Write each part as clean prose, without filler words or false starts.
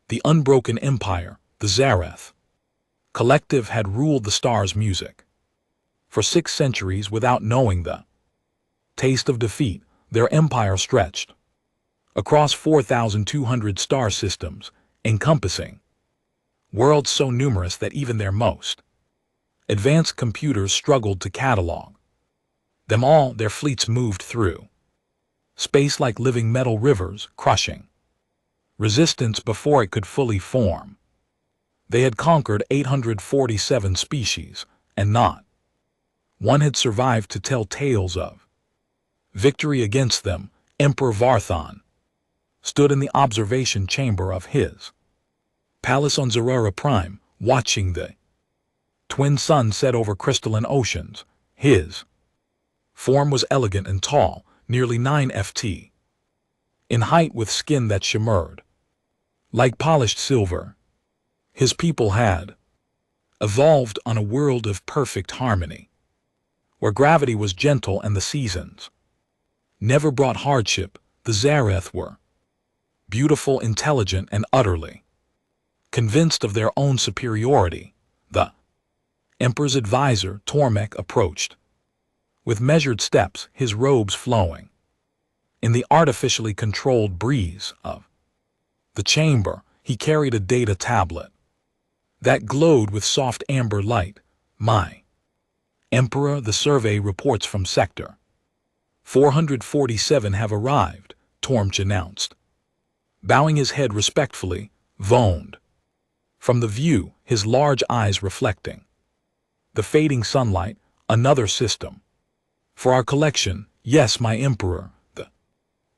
The unbroken empire, the Zareth collective, had ruled the stars' music. For 6 centuries without knowing the taste of defeat, their empire stretched across 4,200 star systems, encompassing worlds so numerous that even their most advanced computers struggled to catalog them all. Their fleets moved through space like living metal rivers, crushing resistance before it could fully form. They had conquered 847 species, and not one had survived to tell tales of victory against them. Emperor Varthon stood in the observation chamber of his palace on Zerura Prime, watching the twin suns set over crystalline oceans. His form was elegant and tall, nearly 9 ft in height, with skin that shimmered like polished silver. His people had evolved on a world of perfect harmony, where gravity was gentle and the seasons never brought hardship. The Zareth were beautiful, intelligent, and utterly convinced of their own superiority. The Emperor's advisor, Tormek, approached with measured steps, his robes flowing in the artificially controlled breeze of the chamber. He carried a data tablet that glowed with soft amber light. "My Emperor, the survey reports from Sector 447 have arrived," Tormch announced, bowing his head respectfully. Voned from the view, his large eyes reflecting the fading sunlight. "Another system for our collection." "Yes, my Emperor. The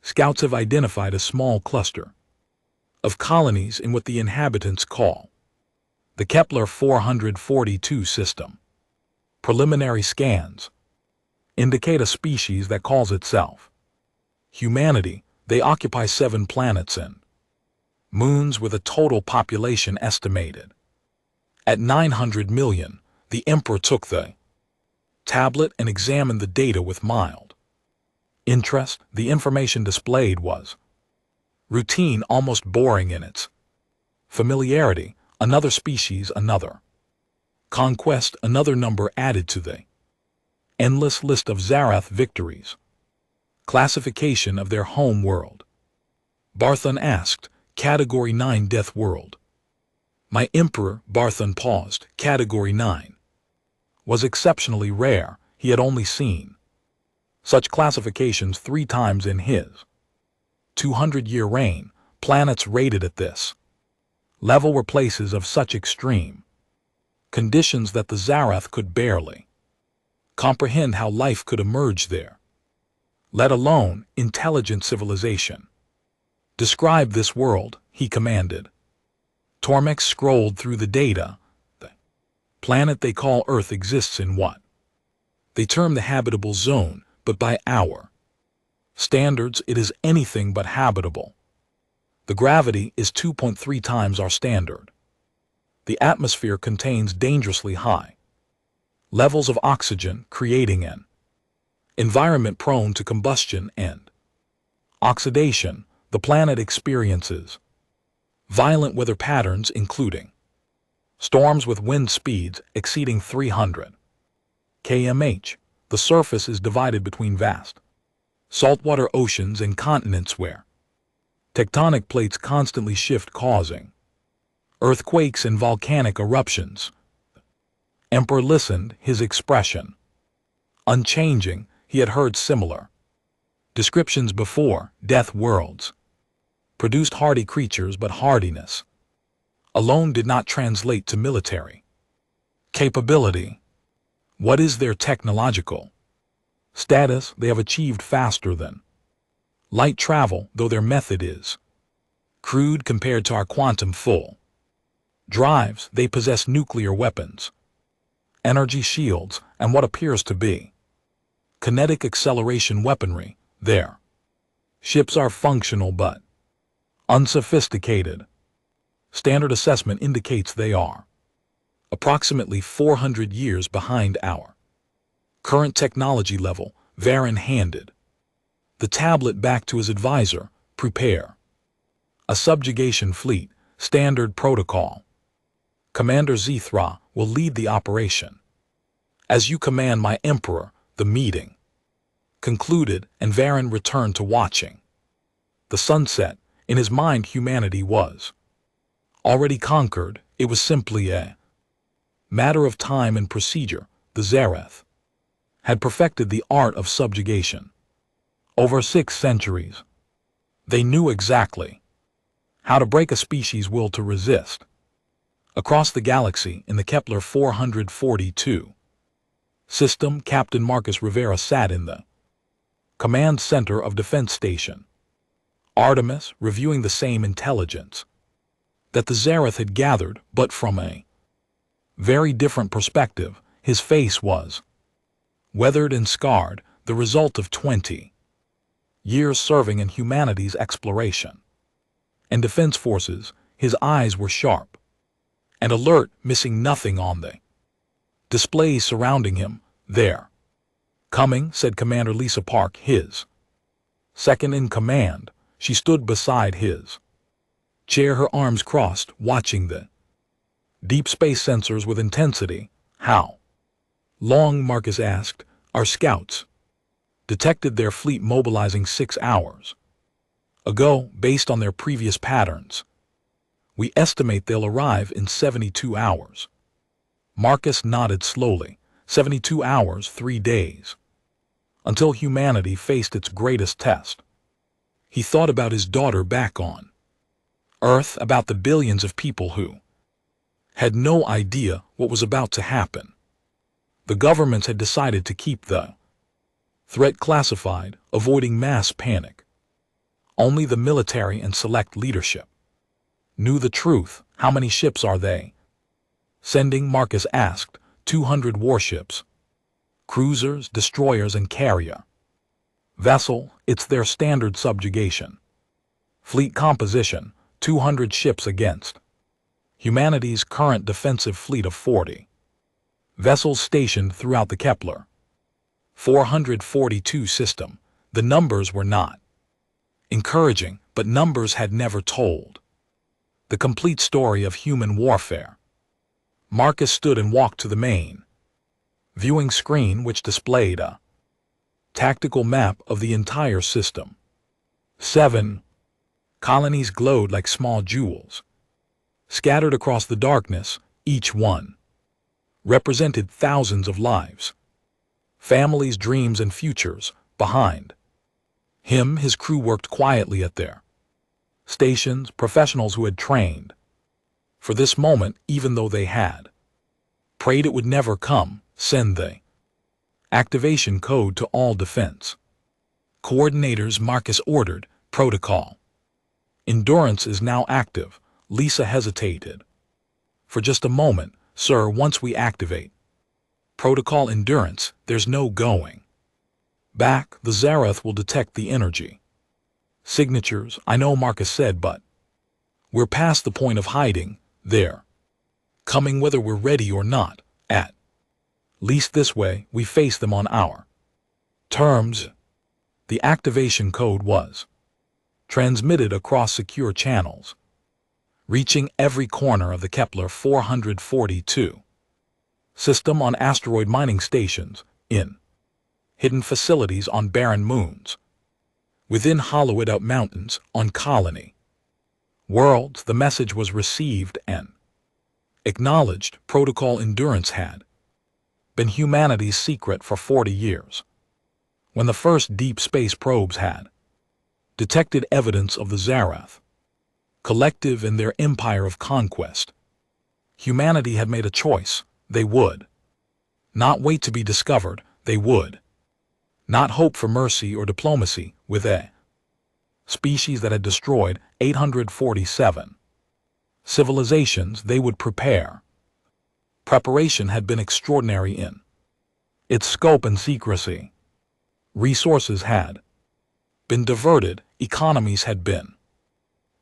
scouts have identified a small cluster of colonies in what the inhabitants call the Kepler 442 system. Preliminary scans indicate a species that calls itself humanity. They occupy 7 planets and moons, with a total population estimated at 900 million. The Emperor took the tablet and examined the data with mild interest. The information displayed was routine, almost boring in its familiarity. Another species, another conquest, another number added to the endless list of Zareth victories. Classification of their home world, Barthon asked. "Category 9, Death World." "My Emperor," Barthon paused. Category 9 was exceptionally rare. He had only seen such classifications 3 times in his 200-year reign. Planets rated at this level were places of such extreme conditions that the Zareth could barely comprehend how life could emerge there, let alone intelligent civilization. "Describe this world," he commanded. Tormek scrolled through the data. "The planet they call Earth exists in what they term the habitable zone, but by our standards it is anything but habitable. The gravity is 2.3 times our standard. The atmosphere contains dangerously high levels of oxygen, creating an environment prone to combustion and oxidation. The planet experiences violent weather patterns, including storms with wind speeds exceeding 300 km/h. The surface is divided between vast saltwater oceans and continents where tectonic plates constantly shift, causing earthquakes and volcanic eruptions." Emperor listened, his expression unchanging. He had heard similar descriptions before. Death worlds produced hardy creatures, but hardiness alone did not translate to military capability. What is their technological status? They have achieved faster than light travel, though their method is crude compared to our quantum full drives. They possess nuclear weapons, energy shields, and what appears to be kinetic acceleration weaponry. Their ships are functional but unsophisticated. Standard assessment indicates they are approximately 400 years behind our current technology level. Varen handed the tablet back to his advisor. "Prepare a subjugation fleet. Standard protocol. Commander Zethra will lead the operation. As you command, my Emperor. The meeting concluded, and Varen returned to watching the sunset. In his mind, humanity was already conquered. It was simply a matter of time and procedure. The Zareth had perfected the art of subjugation. Over 6 centuries, they knew exactly how to break a species' will to resist. Across the galaxy, in the Kepler 442 system, Captain Marcus Rivera sat in the command center of Defense Station Artemis, reviewing the same intelligence that the Zareth had gathered, but from a very different perspective. His face was weathered and scarred, the result of 20 years serving in humanity's exploration and defense forces. His eyes were sharp and alert, missing nothing on the displays surrounding him. "There. Coming," said Commander Lisa Park, his second in command. She stood beside his chair, her arms crossed, watching the deep space sensors with intensity. "How long?" Marcus asked. "Our scouts detected their fleet mobilizing 6 hours ago based on their previous patterns. We estimate they'll arrive in 72 hours. Marcus nodded slowly. 72 hours, 3 days. Until humanity faced its greatest test. He thought about his daughter back on Earth, about the billions of people who had no idea what was about to happen. The governments had decided to keep the threat classified, avoiding mass panic. Only the military and select leadership knew the truth. "How many ships are they sending?" Marcus asked. 200 warships, cruisers, destroyers, and carrier vessel. It's their standard subjugation fleet composition. 200 ships against humanity's current defensive fleet of 40 vessels stationed throughout the Kepler 442 system. The numbers were not encouraging, but numbers had never told the complete story of human warfare. Marcus stood and walked to the main viewing screen, which displayed a tactical map of the entire system. 7 colonies glowed like small jewels, scattered across the darkness. Each one represented thousands of lives, families, dreams, and futures. Behind him, his crew worked quietly at their stations, professionals who had trained for this moment, even though they had prayed it would never come. "Send the activation code to all defense coordinators," Marcus ordered. "Protocol Endurance is now active." Lisa hesitated for just a moment. "Sir, once we activate Protocol Endurance, there's no going back. The Zareth will detect the energy signatures." "I know," Marcus said, "but we're past the point of hiding. They're coming whether we're ready or not. At least this way, we face them on our terms." The activation code was transmitted across secure channels, reaching every corner of the Kepler 442 system, on asteroid mining stations, in hidden facilities on barren moons, within hollowed-out mountains, on colony worlds. The message was received and acknowledged. Protocol Endurance had been humanity's secret for 40 years. When the first deep space probes had detected evidence of the Zareth collective in their empire of conquest, humanity had made a choice. They would not wait to be discovered. They would not hope for mercy or diplomacy with a species that had destroyed 847 civilizations. They would prepare. Preparation had been extraordinary in its scope and secrecy. Resources had been diverted, economies had been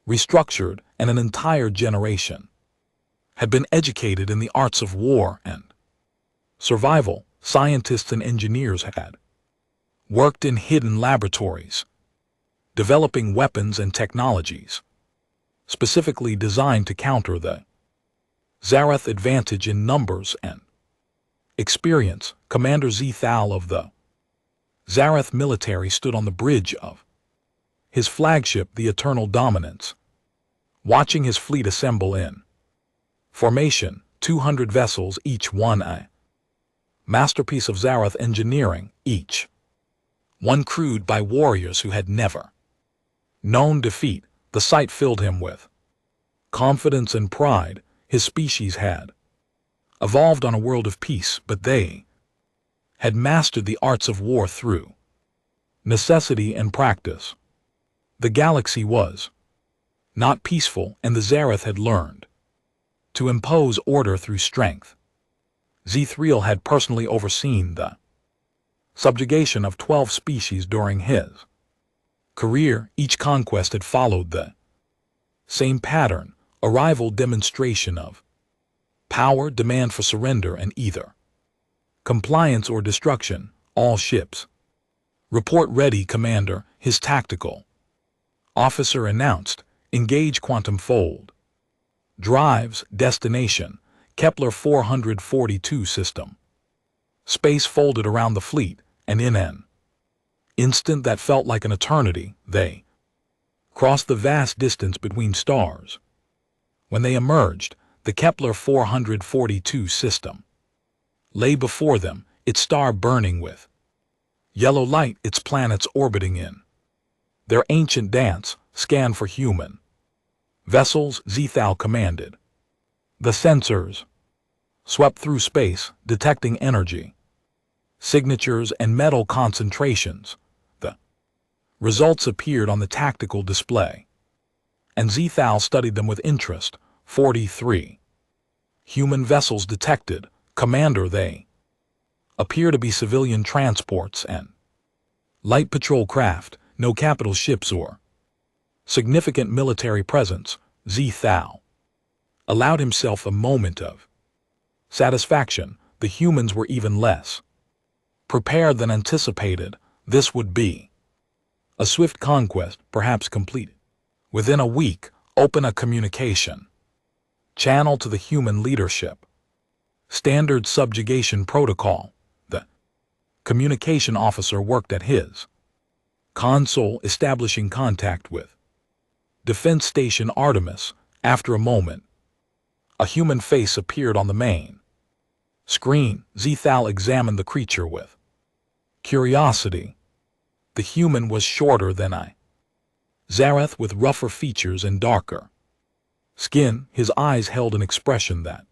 restructured, and an entire generation had been educated in the arts of war and survival. Scientists and engineers had worked in hidden laboratories, developing weapons and technologies specifically designed to counter the Zarath advantage in numbers and experience. Commander Zethal of the Zarath military stood on the bridge of his flagship, the Eternal Dominance, watching his fleet assemble in formation, 200 vessels, each one a masterpiece of Zarath engineering, each one crewed by warriors who had never known defeat. The sight filled him with confidence and pride. His species had evolved on a world of peace, but they had mastered the arts of war through necessity and practice. The galaxy was not peaceful, and the Zarath had learned to impose order through strength. Zethriel had personally overseen the subjugation of 12 species during his career. Each conquest had followed the same pattern: arrival, demonstration of power, demand for surrender, and either compliance or destruction. All ships report ready, Commander, his tactical officer announced. Engage quantum fold drives. Destination: Kepler 442 system. Space folded around the fleet, and in an instant that felt like an eternity, they crossed the vast distance between stars. When they emerged, the Kepler 442 system lay before them, its star burning with yellow light, its planets orbiting in their ancient dance. Scan for human vessels, Zethal commanded. The sensors swept through space, detecting energy signatures and metal concentrations. The results appeared on the tactical display, and Zethal studied them with interest. 43 human vessels detected, Commander. They appear to be civilian transports and light patrol craft, no capital ships or significant military presence. Zethal allowed himself a moment of satisfaction. The humans were even less prepared than anticipated. This would be a swift conquest, perhaps completed within a week. Open a communication channel to the human leadership. Standard subjugation protocol. The communication officer worked at his console, establishing contact with Defense Station Artemis. After a moment, a human face appeared on the main screen. Zethal examined the creature with curiosity. The human was shorter than I. Zarath, with rougher features and darker skin. His eyes held an expression that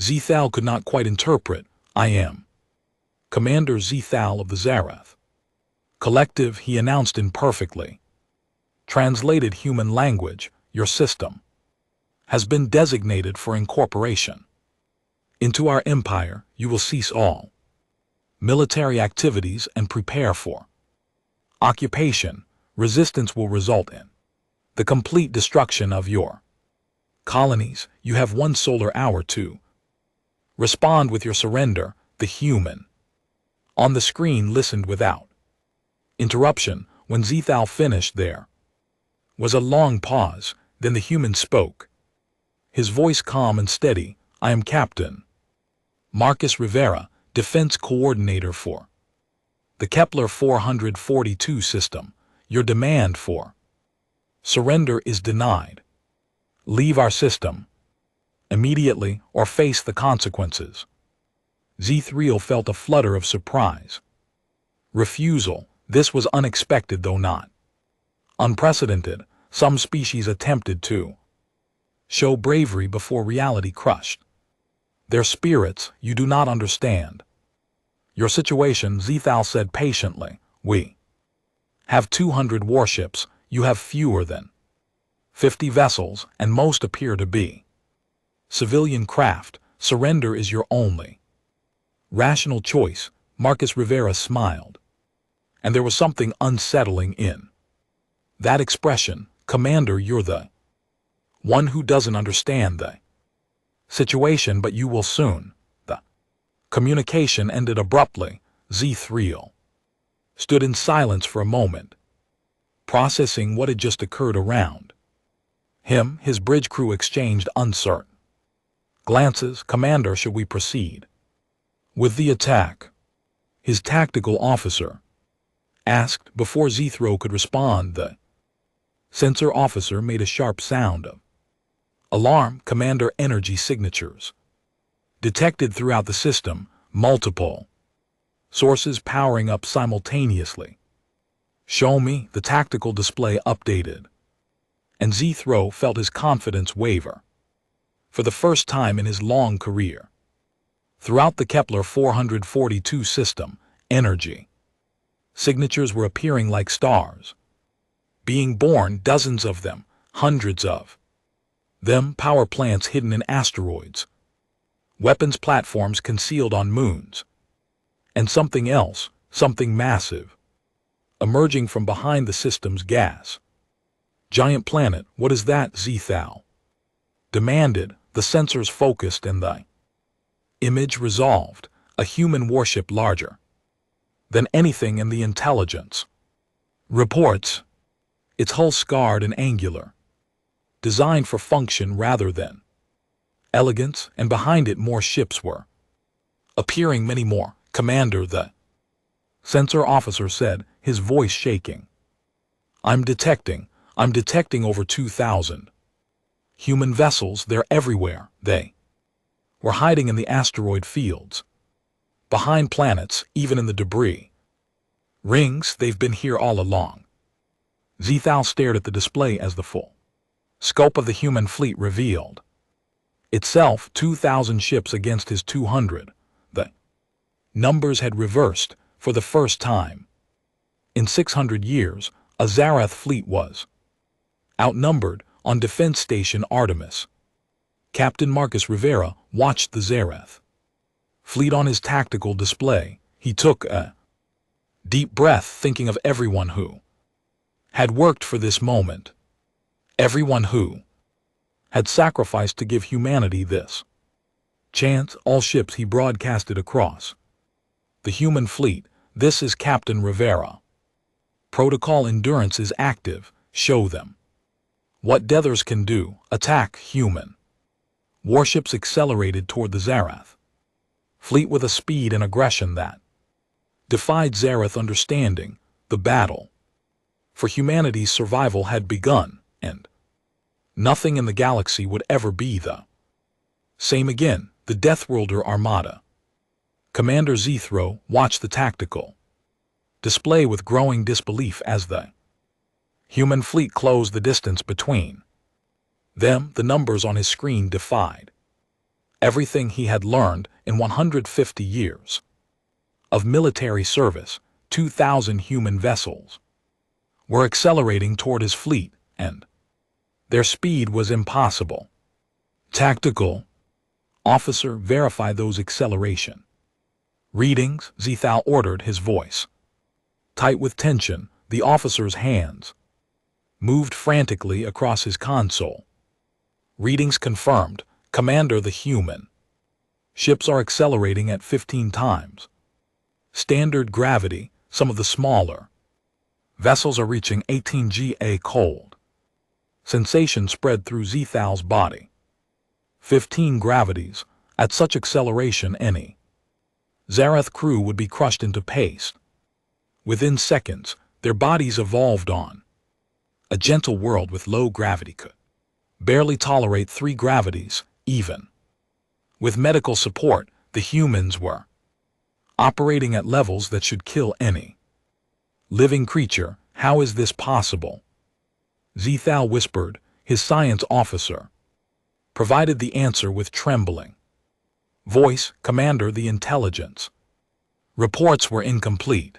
Zethal could not quite interpret. I am Commander Zethal of the Zarath Collective, he announced in perfectly translated human language. Your system has been designated for incorporation into our empire. You will cease all military activities and prepare for occupation. Resistance will result in the complete destruction of your colonies. You have 1 solar hour to respond with your surrender. The human on the screen listened without interruption. When Zethal finished, there was a long pause. Then the human spoke, his voice calm and steady. I am Captain Marcus Rivera, Defense Coordinator for the Kepler 442 system. Your demand for surrender is denied. Leave our system immediately or face the consequences. Zethriel felt a flutter of surprise. Refusal. This was unexpected, though not unprecedented. Some species attempted to show bravery before reality crushed their spirits. You do not understand your situation, Zethal said patiently. We have 200 warships. You have fewer than 50 vessels, and most appear to be civilian craft. Surrender is your only rational choice. Marcus Rivera smiled, and there was something unsettling in that expression. Commander, you're the one who doesn't understand the situation, but you will soon. The communication ended abruptly. Zethriel stood in silence for a moment, processing what had just occurred around His bridge crew exchanged uncertain glances. "Commander, should we proceed with the attack?" his tactical officer asked. Before Zethro could respond, the sensor officer made a sharp sound of alarm. "Commander, energy signatures detected throughout the system, multiple sources powering up simultaneously." "Show me." The tactical display updated, and Zethro felt his confidence waver. For the first time in his long career, throughout the Kepler 442 system, energy signatures were appearing like stars, being born, dozens of them, hundreds of them, power plants hidden in asteroids, weapons platforms concealed on moons, and something else, something massive, emerging from behind the system's gas giant planet. "What is that?" Zethal demanded. The sensors focused and the image resolved, a human warship larger than anything in the intelligence reports, its hull scarred and angular, designed for function rather than elegance, and behind it more ships were appearing, many more. "Commander," the sensor officer said, his voice shaking, I'm detecting over 2,000 human vessels. They're everywhere." They were hiding in the asteroid fields, behind planets, even in the debris rings. "They've been here all along." Zethal stared at the display as the full scope of the human fleet revealed itself. 2,000 ships against his 200. The numbers had reversed. For the first time in 600 years, a Zarath fleet was outnumbered. On Defense Station Artemis, Captain Marcus Rivera watched the Zarath fleet on his tactical display. He took a deep breath, thinking of everyone who had worked for this moment, everyone who had sacrificed to give humanity this chance. "All ships," he broadcasted across the human fleet, "this is Captain Rivera. Protocol endurance is active. Show them what Deathers can do. Attack." Human warships accelerated toward the Zarath fleet with a speed and aggression that defied Zarath understanding. The battle for humanity's survival had begun, and nothing in the galaxy would ever be the same again. The Deathworlder Armada. Commander Zethro watched the tactical display with growing disbelief as the human fleet closed the distance between them. The numbers on his screen defied everything he had learned in 150 years of military service. 2,000 human vessels were accelerating toward his fleet, and their speed was impossible. "Tactical officer, verify those acceleration readings," Zethal ordered, his voice tight with tension. The officer's hands moved frantically across his console. "Readings confirmed, Commander. The human ships are accelerating at 15 times standard gravity. Some of the smaller vessels are reaching 18 GA." Cold sensation spread through Zethal's body. 15 gravities. At such acceleration, any Zarath crew would be crushed into paste. Within seconds, their bodies evolved on a gentle world with low gravity could barely tolerate 3 gravities. Even with medical support, the humans were operating at levels that should kill any living creature. "How is this possible?" Zethal whispered. His science officer provided the answer with trembling voice. "Commander, the intelligence reports were incomplete.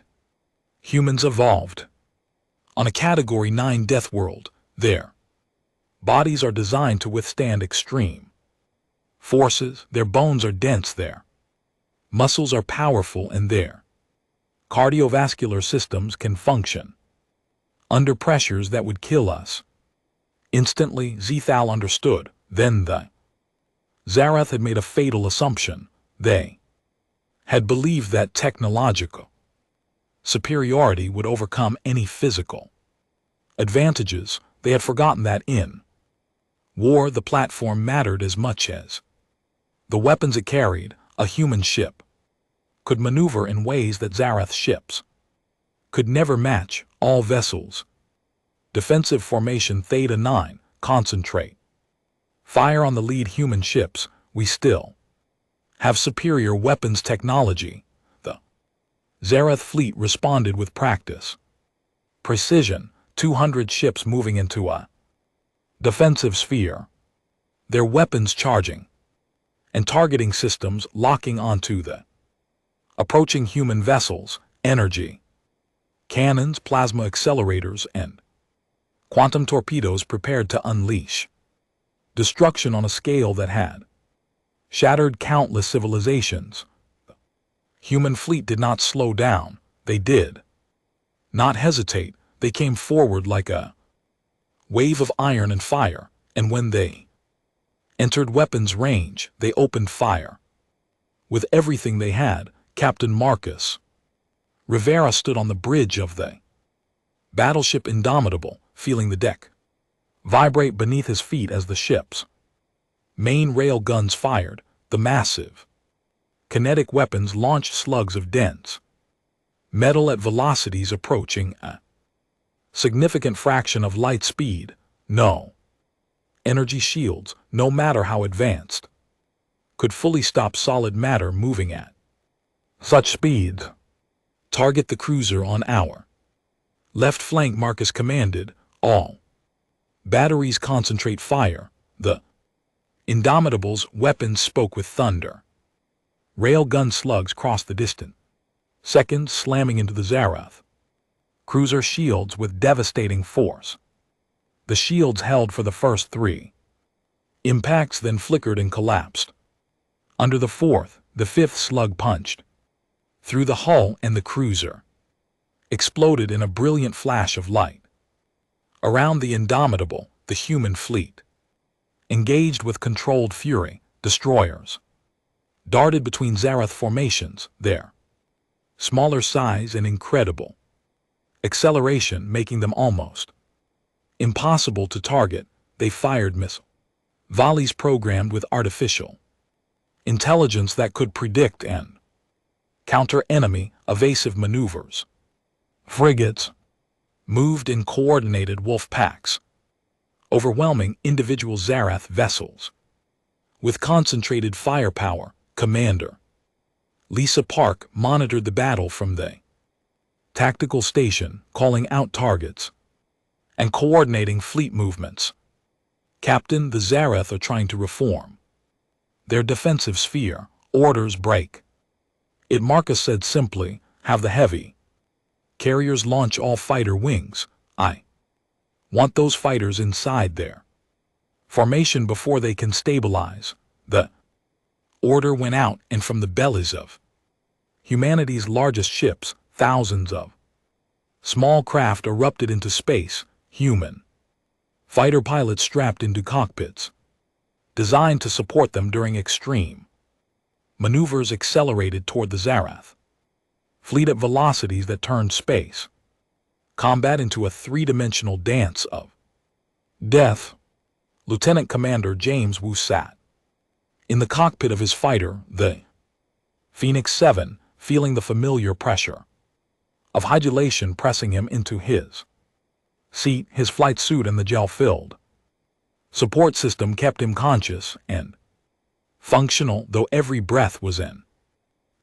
Humans evolved on a Category 9 death world. Their bodies are designed to withstand extreme forces. Their bones are dense. Their muscles are powerful, and their cardiovascular systems can function under pressures that would kill us instantly." Zethal understood. Then the Zarath had made a fatal assumption. They had believed that technological superiority would overcome any physical advantages. They had forgotten that in War, the platform mattered as much as the weapons it carried. A human ship could maneuver in ways that Zarath ships could never match. All vessels. Defensive formation Theta 9, concentrate. Fire on the lead human ships. We still have superior weapons technology. The Zarath fleet responded with practice. Precision, 200 ships moving into a defensive sphere. Their weapons charging and targeting systems locking onto the approaching human vessels. Energy, cannons, plasma accelerators, and quantum torpedoes prepared to unleash destruction on a scale that had shattered countless civilizations. The human fleet did not slow down. They did not hesitate. They came forward like a wave of iron and fire, and when they entered weapons range, they opened fire. With everything they had, Captain Marcus Rivera stood on the bridge of the battleship Indomitable, feeling the deck vibrate beneath his feet as the ship's main rail guns fired. The massive kinetic weapons launched slugs of dense metal at velocities approaching a significant fraction of light speed. No energy shields, no matter how advanced, could fully stop solid matter moving at such speeds. Target the cruiser on our left flank, Marcus commanded. All batteries concentrate fire. The Indomitable's weapons spoke with thunder. Railgun slugs crossed the distant seconds, slamming into the Zarath cruiser shields with devastating force. The shields held for the first 3 impacts, then flickered and collapsed. Under the 4th, the 5th slug punched through the hull, and the cruiser exploded in a brilliant flash of light. Around the Indomitable, the human fleet engaged with controlled fury. Destroyers darted between Zarath formations, their smaller size and incredible acceleration making them almost impossible to target. They fired missile volleys programmed with artificial intelligence that could predict and counter enemy evasive maneuvers. Frigates moved in coordinated wolf packs, overwhelming individual Zarath vessels. With concentrated firepower, Commander Lisa Park monitored the battle from the tactical station, calling out targets and coordinating fleet movements. Captain, the Zarath are trying to reform their defensive sphere. Orders break it, Marcus said simply. Have the heavy carriers launch all fighter wings. I want those fighters inside their formation before they can stabilize. The order went out, and from the bellies of humanity's largest ships, thousands of small craft erupted into space. Human fighter pilots strapped into cockpits designed to support them during extreme maneuvers accelerated toward the Zarath fleet at velocities that turned space combat into a 3-dimensional dance of death. Lieutenant Commander James Wu sat in the cockpit of his fighter, the Phoenix 7, feeling the familiar pressure of hydulation pressing him into his seat. His flight suit and the gel-filled support system kept him conscious and functional, though every breath was an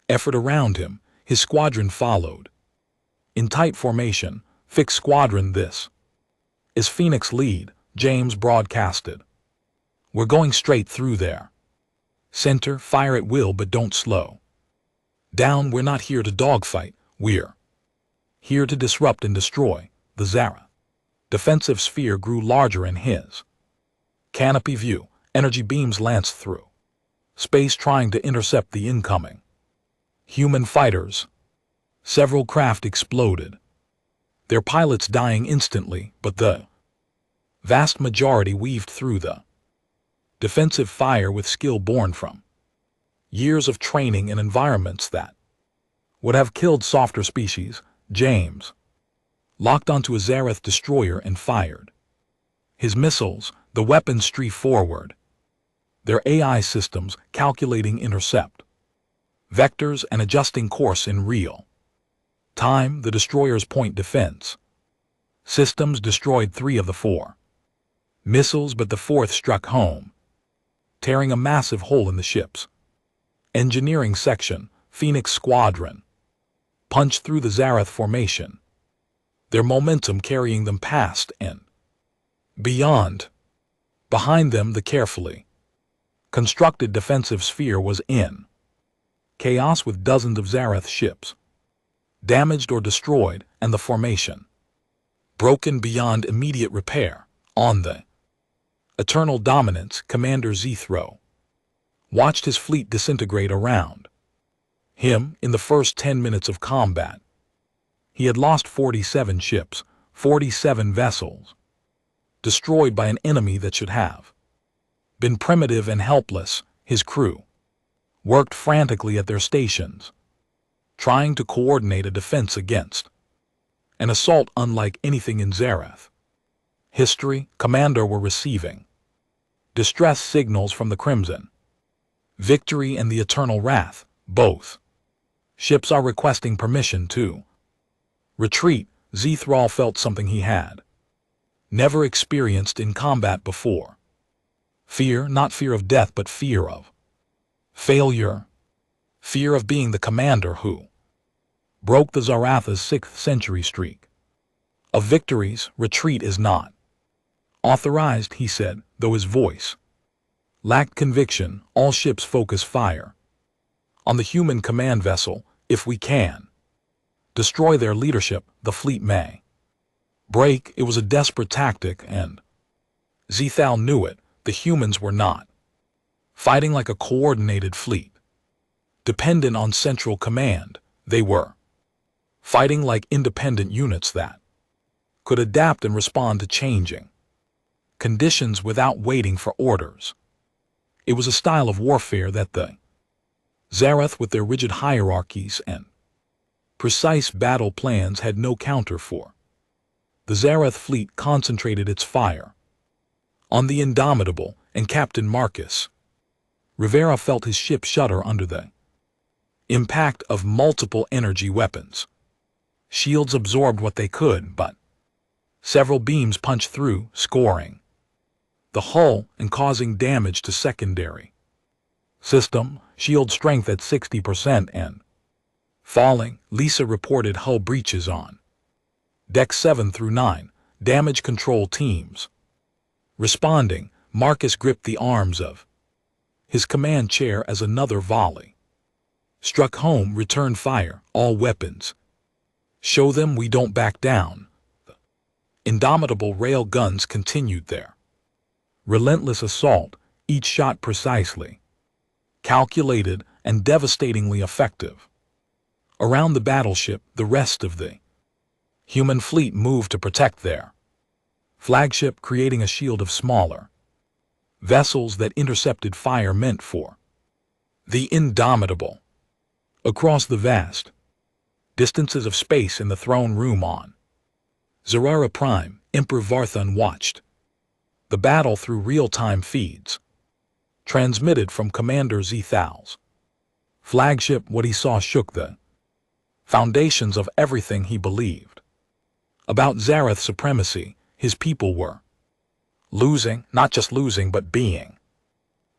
effort around him. His squadron followed in tight formation. Fixed squadron, this is Phoenix lead, James broadcasted. We're going straight through there. Center, fire at will, but don't slow down. We're not here to dogfight. We're here to disrupt and destroy. The Zarath defensive sphere grew larger in his canopy view. Energy beams lanced through space, trying to intercept the incoming human fighters. Several craft exploded, their pilots dying instantly, but the vast majority weaved through the defensive fire with skill born from years of training in environments that would have killed softer species. James locked onto a Zarath destroyer and fired his missiles. The weapons streak forward, their AI systems calculating intercept vectors and adjusting course in real time. The destroyers' point defense systems destroyed 3 of the 4 missiles, but the 4th struck home, tearing a massive hole in the ship's engineering section. Phoenix Squadron punched through the Zarath formation, their momentum carrying them past and beyond. Behind them, the carefully constructed defensive sphere was in chaos, with dozens of Zarath ships damaged or destroyed, and the formation broken beyond immediate repair. On the Eternal Dominance, Commander Zethro watched his fleet disintegrate around him. In the first 10 minutes of combat, he had lost 47 ships, 47 vessels, destroyed by an enemy that should have been primitive and helpless. His crew worked frantically at their stations, trying to coordinate a defense against an assault unlike anything in Zarath history. Commander were receiving distress signals from the Crimson Victory and the Eternal Wrath. Both ships are requesting permission to retreat. Zethral felt something he had never experienced in combat before. Fear, not fear of death, but fear of failure. Fear of being the commander who broke the Zaratha's 6th century streak of victories. Retreat is not authorized, he said, though his voice lacked conviction. All ships focus fire on the human command vessel. If we can destroy their leadership, the fleet may break. It was a desperate tactic, and Zethal knew it. The humans were not fighting like a coordinated fleet dependent on central command. They were fighting like independent units that could adapt and respond to changing conditions without waiting for orders. It was a style of warfare that the Zarath, with their rigid hierarchies and precise battle plans, had no counter for. The Zarath fleet concentrated its fire on the Indomitable, and Captain Marcus Rivera felt his ship shudder under the impact of multiple energy weapons. Shields absorbed what they could, but several beams punched through, scoring the hull and causing damage to secondary system. Shield strength at 60% and falling. Lisa reported hull breaches on Deck 7 through 9. Damage control teams responding. Marcus gripped the arms of his command chair as another volley struck home. Return fire, all weapons. Show them we don't back down. The Indomitable rail guns continued their relentless assault, each shot precisely calculated and devastatingly effective. Around the battleship, the rest of the human fleet moved to protect their flagship, creating a shield of smaller vessels that intercepted fire meant for the Indomitable. Across the vast distances of space in the throne room on Zarara Prime, Emperor Varthun watched the battle through real-time feeds transmitted from Commander Zethal's flagship. What he saw shook the foundations of everything he believed about Zarath's supremacy. His people were losing, not just losing, but being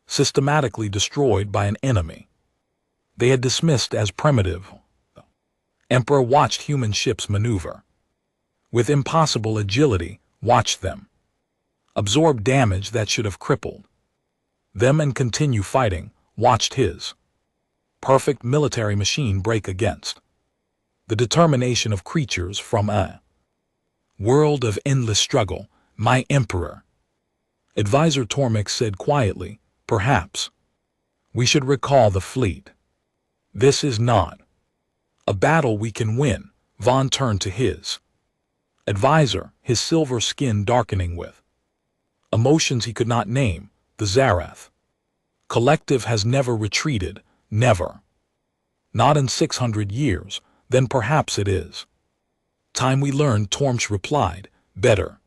systematically destroyed by an enemy they had dismissed as primitive. The Emperor watched human ships maneuver with impossible agility, watched them absorb damage that should have crippled them and continue fighting, watched his perfect military machine break against the determination of creatures from a world of endless struggle. My Emperor, Advisor Tormix said quietly, perhaps we should recall the fleet. This is not a battle we can win. Vaughn turned to his advisor, his silver skin darkening with emotions he could not name. The Zarath collective has never retreated, never. Not in 600 years. Then perhaps it is time we learned, Tormch replied. Better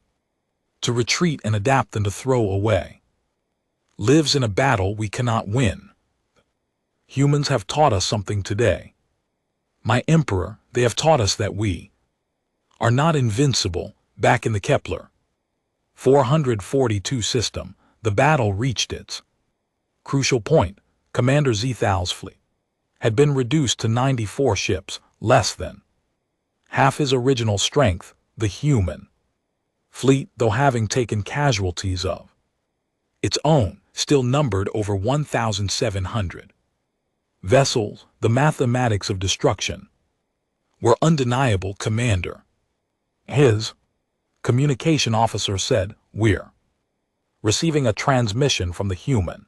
To retreat and adapt than to throw away. Lives in a battle we cannot win. Humans have taught us something today. My Emperor, they have taught us that we are not invincible. Back in the Kepler 442 system, the battle reached its crucial point. Commander Zethal's fleet had been reduced to 94 ships, less than half his original strength. The human fleet, though having taken casualties of its own, still numbered over 1,700 vessels. The mathematics of destruction were undeniable. Commander, his communication officer said, "We're receiving a transmission from the human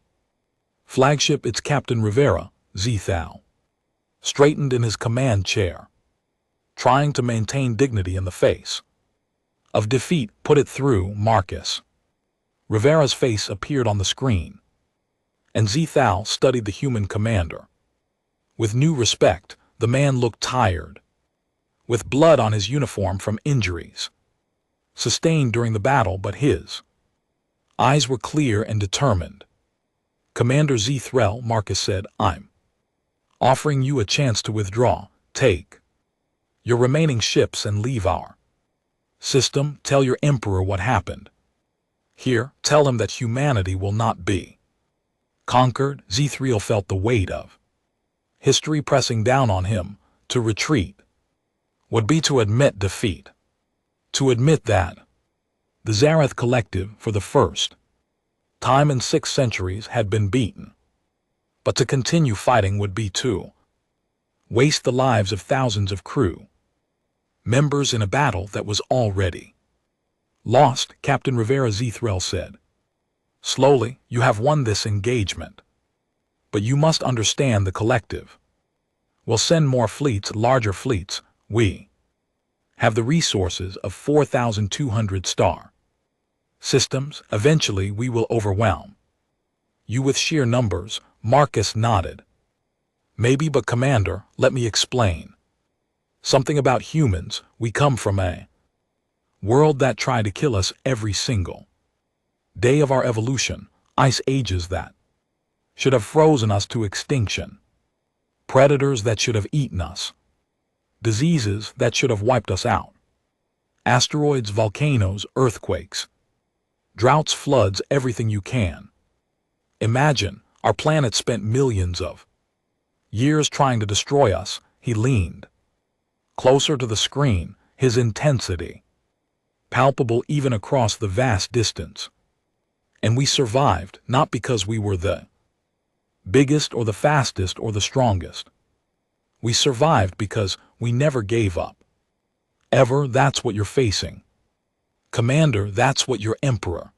flagship." It's Captain Rivera. Zethal straightened in his command chair, trying to maintain dignity in the face of defeat. "Put it through, Marcus." Rivera's face appeared on the screen, and Zethal studied the human commander with new respect. The man looked tired, with blood on his uniform from injuries sustained during the battle, but his eyes were clear and determined. "Commander Zethal," Marcus said, "I'm offering you a chance to withdraw. Take your remaining ships and leave our system. Tell your Emperor what happened here. Tell him that humanity will not be conquered." Zethal felt the weight of history pressing down on him. To retreat would be to admit defeat. To admit that the Zarath Collective, for the first time in 6 centuries, had been beaten. But to continue fighting would be to waste the lives of thousands of crew members in a battle that was already lost. Captain Rivera, Zethal said slowly, "You have won this engagement, but you must understand the collective will send more fleets, larger fleets. We have the resources of 4,200 star systems. Eventually we will overwhelm you with sheer numbers." Marcus nodded. "Maybe, but Commander, let me explain something about humans. We come from a world that tried to kill us every single day of our evolution. Ice ages that should have frozen us to extinction. Predators that should have eaten us. Diseases that should have wiped us out. Asteroids, volcanoes, earthquakes, droughts, floods, everything you can imagine. Our planet spent millions of years trying to destroy us." He leaned closer to the screen, his intensity palpable even across the vast distance. "And we survived, not because we were the biggest or the fastest or the strongest. We survived because we never gave up. Ever. That's what you're facing. Commander, that's what your Emperor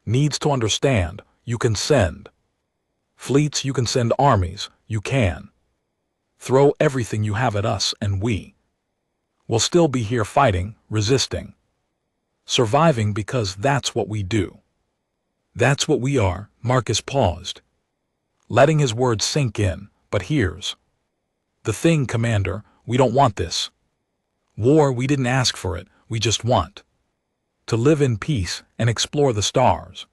needs to understand. You can send fleets, you can send armies, you can throw everything you have at us, and we will still be here fighting, resisting, surviving, because that's what we do. That's what we are." Marcus paused, letting his words sink in. "But here's the thing, Commander, we don't want this war. We didn't ask for it. We just want to live in peace and explore the stars.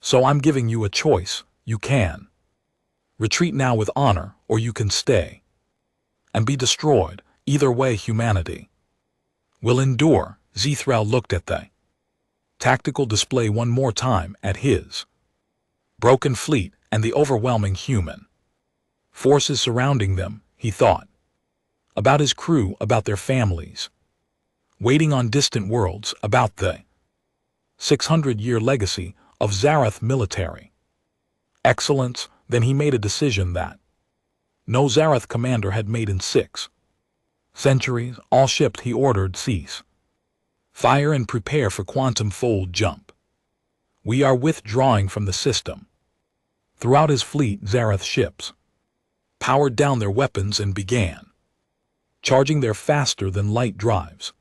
So I'm giving you a choice. You can retreat now with honor, or you can stay and be destroyed. Either way, humanity will endure." Zethal looked at the tactical display one more time, at his broken fleet and the overwhelming human forces surrounding them. He thought about his crew, about their families waiting on distant worlds, about the 600-year legacy of Zarath military excellence. Then he made a decision that no Zarath commander had made in 6 centuries. All ships, he ordered, cease fire and prepare for quantum fold jump. We are withdrawing from the system. Throughout his fleet, Zarath ships powered down their weapons and began charging their faster-than-light drives.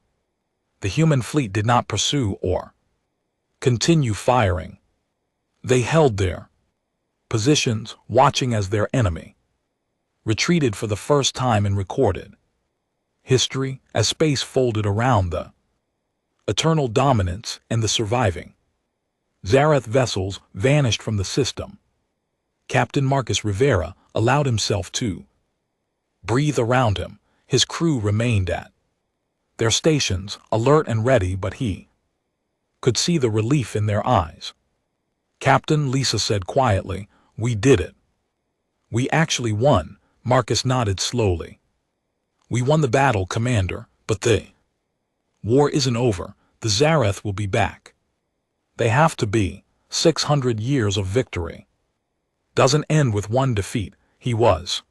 The human fleet did not pursue or continue firing. They held their positions, watching as their enemy retreated for the first time in recorded history. As space folded around the eternal dominance, and the surviving Zarath vessels vanished from the system. Captain Marcus Rivera allowed himself to breathe around him. His crew remained at their stations, alert and ready, but he could see the relief in their eyes. Captain, Lisa said quietly, "We did it. We actually won." Marcus nodded slowly. "We won the battle, Commander, but the war isn't over. The Zarath will be back. They have to be. 600 years of victory doesn't end with one defeat." He was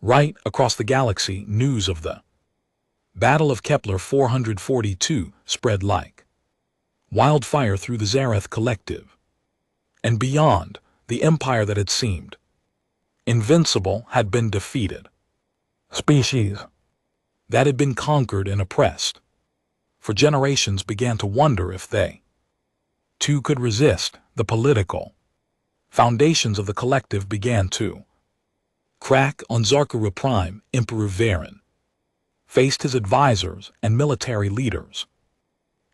right. Across the galaxy, news of the Battle of Kepler 442 spread like wildfire through the Zarath Collective. And beyond, the empire that had seemed invincible had been defeated. Species that had been conquered and oppressed for generations began to wonder if they, too, could resist. The political foundations of the collective began to crack. On Zarkura Prime, Emperor Varen faced his advisors and military leaders.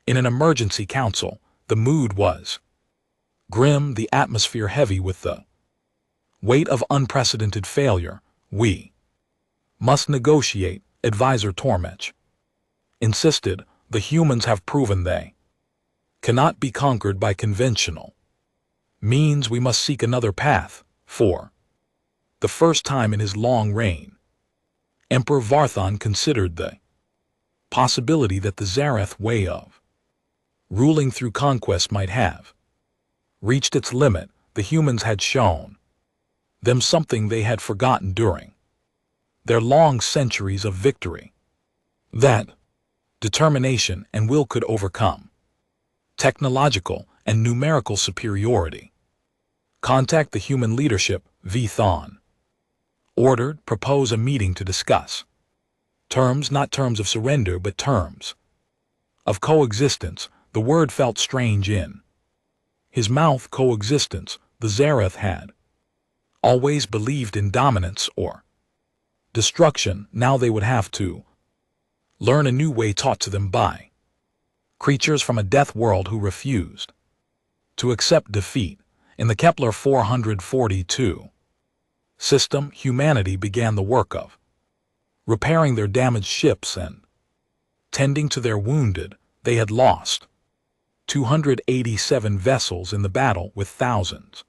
In an emergency council, the mood was grim, the atmosphere heavy with the weight of unprecedented failure. "We must negotiate," Advisor Tormech insisted. "The humans have proven they cannot be conquered by conventional means. We must seek another path." For the first time in his long reign, Emperor Varthon considered the possibility that the Zarath way of ruling through conquest might have reached its limit. The humans had shown them something they had forgotten during their long centuries of victory, that determination and will could overcome technological and numerical superiority. "Contact the human leadership," Vthon ordered. "Propose a meeting to discuss terms, not terms of surrender, but terms of coexistence." The word felt strange in his mouth. Coexistence. The Zarath had always believed in dominance or destruction. Now they would have to learn a new way taught to them by creatures from a death world who refused to accept defeat. In the Kepler 442 system, humanity began the work of repairing their damaged ships and tending to their wounded. They had lost 287 vessels in the battle with thousands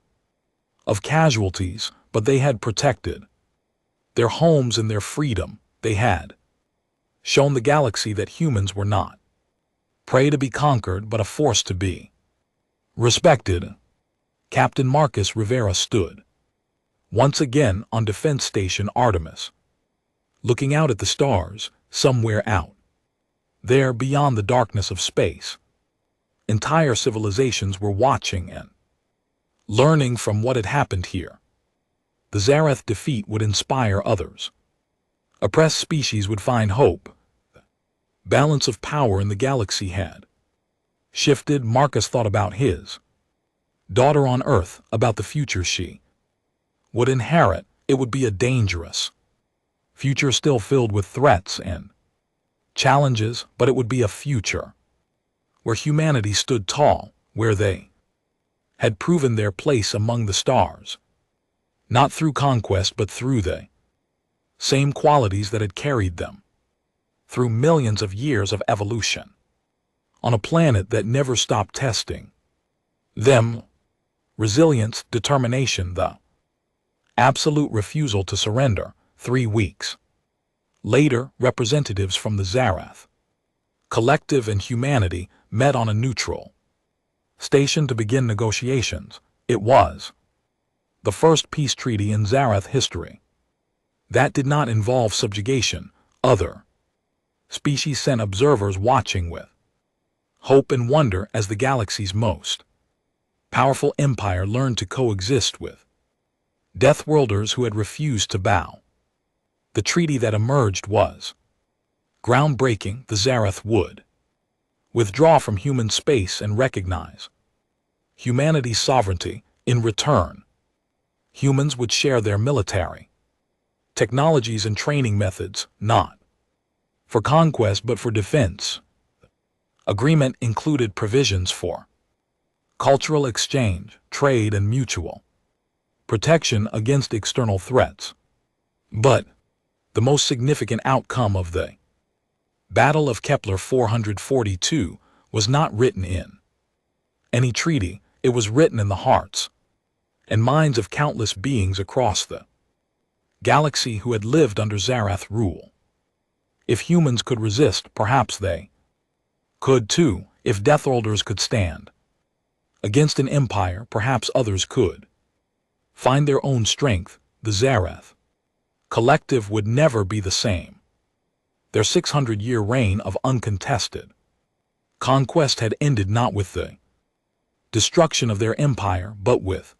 of casualties, but they had protected their homes and their freedom. They had shown the galaxy that humans were not prey to be conquered, but a force to be respected. Captain Marcus Rivera stood once again on Defense Station Artemis, looking out at the stars. Somewhere out there beyond the darkness of space, entire civilizations were watching and learning from what had happened here. The Zarath defeat would inspire others. Oppressed species would find hope. The balance of power in the galaxy had shifted. Marcus thought about his daughter on Earth, about the future she would inherit. It would be a dangerous future, still filled with threats and challenges, but it would be a future where humanity stood tall, where they had proven their place among the stars, not through conquest but through the same qualities that had carried them through millions of years of evolution, on a planet that never stopped testing them. Resilience, determination, the absolute refusal to surrender. 3 weeks later, representatives from the Zarath Collective and humanity met on a neutral station to begin negotiations. It was the first peace treaty in Zarath history that did not involve subjugation. Other species sent observers watching with hope and wonder as the galaxy's most powerful empire learned to coexist with Deathworlders who had refused to bow. The treaty that emerged was groundbreaking. The Zarath would withdraw from human space and recognize humanity's sovereignty. In return, humans would share their military technologies and training methods, not for conquest but for defense. Agreement included provisions for cultural exchange, trade, and mutual protection against external threats. But the most significant outcome of the Battle of Kepler 442 was not written in any treaty. It was written in the hearts and minds of countless beings across the galaxy who had lived under Zarath rule. If humans could resist, perhaps they could too. If Deathworlders could stand against an empire, perhaps others could find their own strength. The Zarath collective would never be the same. Their 600-year reign of uncontested conquest had ended not with the destruction of their empire, but with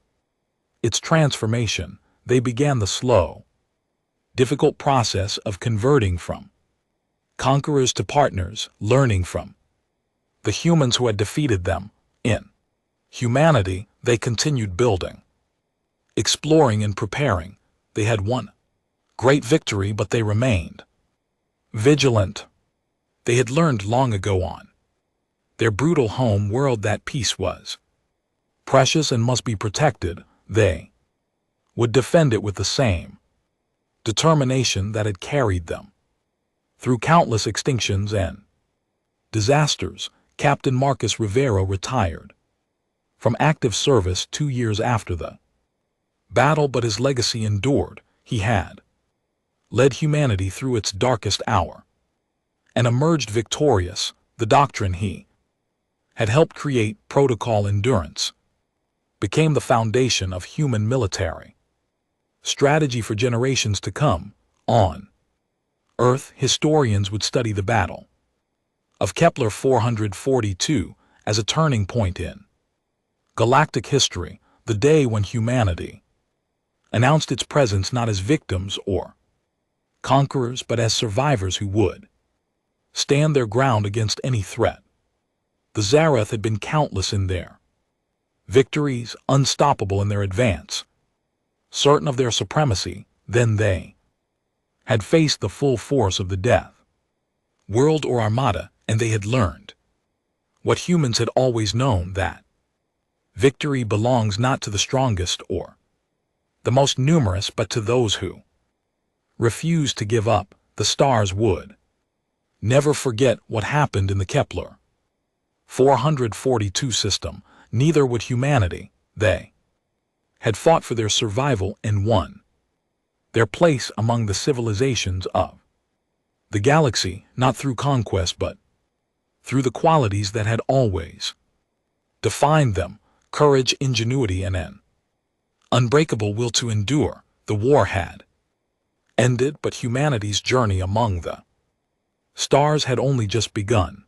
its transformation. They began the slow, difficult process of converting from conquerors to partners, learning from the humans who had defeated them. In humanity, they continued building, exploring, and preparing. They had won great victory, but they remained vigilant. They had learned long ago on their brutal home world that peace was precious and must be protected. They would defend it with the same determination that had carried them through countless extinctions and disasters. Captain Marcus Rivero retired from active service 2 years after the battle, but his legacy endured. He had led humanity through its darkest hour and emerged victorious. The doctrine he had helped create, protocol endurance, became the foundation of human military strategy for generations to come. On Earth, historians would study the Battle of Kepler 442 as a turning point in galactic history, the day when humanity announced its presence not as victims or conquerors, but as survivors who would stand their ground against any threat. The Zarath had been countless in their victories, unstoppable in their advance, certain of their supremacy. Then they had faced the full force of the Deathworlder Armada, and they had learned what humans had always known, that victory belongs not to the strongest or the most numerous, but to those who refused to give up. The stars would never forget what happened in the Kepler 442 system. Neither would humanity. They had fought for their survival and won their place among the civilizations of the galaxy, not through conquest, but through the qualities that had always defined them: courage, ingenuity, and an unbreakable will to endure. The war had ended, but humanity's journey among the stars had only just begun.